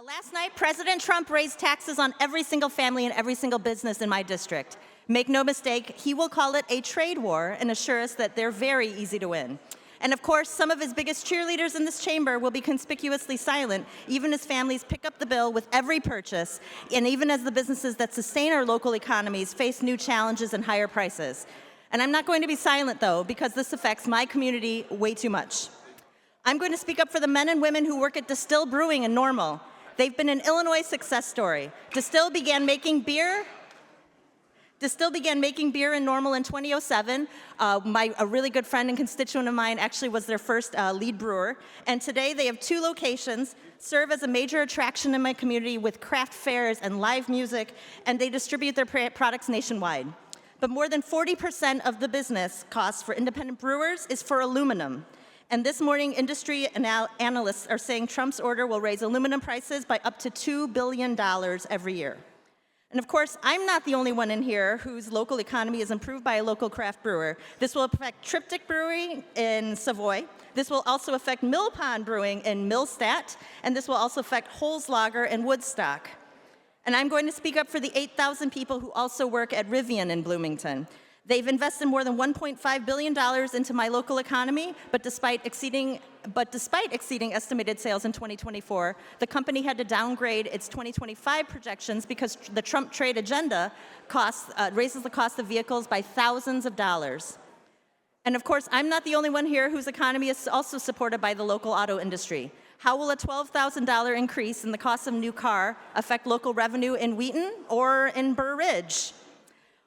Last night, President Trump raised taxes on every single family and every single business in my district. Make no mistake, he will call it a trade war and assure us that they're very easy to win. And of course, some of his biggest cheerleaders in this chamber will be conspicuously silent, even as families pick up the bill with every purchase, and even as the businesses that sustain our local economies face new challenges and higher prices. And I'm not going to be silent, though, because this affects my community way too much. I'm going to speak up for the men and women who work at Distill Brewing in Normal. They've been an Illinois success story. Distill began making beer in Normal in 2007. A really good friend and constituent of mine actually was their first lead brewer. And today they have 2 locations, serve as a major attraction in my community with craft fairs and live music, and they distribute their products nationwide. But more than 40% of the business costs for independent brewers is for aluminum. And this morning, industry analysts are saying Trump's order will raise aluminum prices by up to $2 billion every year. And of course, I'm not the only one in here whose local economy is improved by a local craft brewer. This will affect Triptych Brewery in Savoy. This will also affect Mill Pond Brewing in Millstadt. And this will also affect Holes Lager in Woodstock. And I'm going to speak up for the 8,000 people who also work at Rivian in Bloomington. They've invested more than $1.5 billion into my local economy, but despite exceeding estimated sales in 2024, the company had to downgrade its 2025 projections because the Trump trade agenda raises the cost of vehicles by thousands of dollars. And of course, I'm not the only one here whose economy is also supported by the local auto industry. How will a $12,000 increase in the cost of a new car affect local revenue in Wheaton or in Burr Ridge?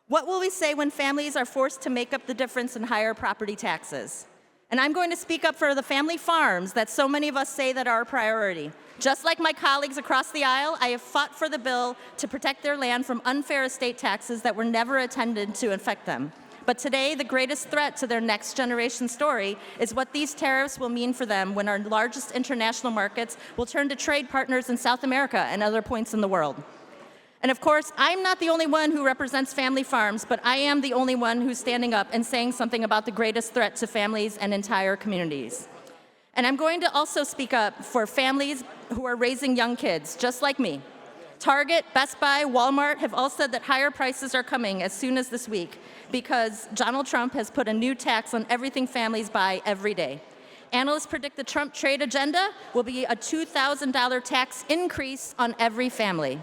What will we say when families are forced to make up the difference in higher property taxes? And I'm going to speak up for the family farms that so many of us say that are a priority. Just like my colleagues across the aisle, I have fought for the bill to protect their land from unfair estate taxes that were never intended to affect them. But today, the greatest threat to their next generation story is what these tariffs will mean for them when our largest international markets will turn to trade partners in South America and other points in the world. And of course, I'm not the only one who represents family farms, but I am the only one who's standing up and saying something about the greatest threat to families and entire communities. And I'm going to also speak up for families who are raising young kids, just like me. Target, Best Buy, Walmart have all said that higher prices are coming as soon as this week because Donald Trump has put a new tax on everything families buy every day. Analysts predict the Trump trade agenda will be a $2,000 tax increase on every family.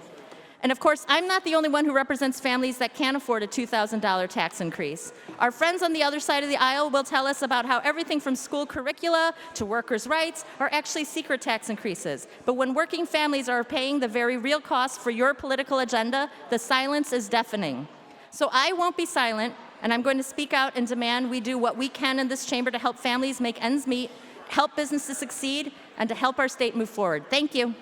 And of course, I'm not the only one who represents families that can't afford a $2,000 tax increase. Our friends on the other side of the aisle will tell us about how everything from school curricula to workers' rights are actually secret tax increases. But when working families are paying the very real cost for your political agenda, the silence is deafening. So I won't be silent, and I'm going to speak out and demand we do what we can in this chamber to help families make ends meet, help businesses succeed, and to help our state move forward. Thank you.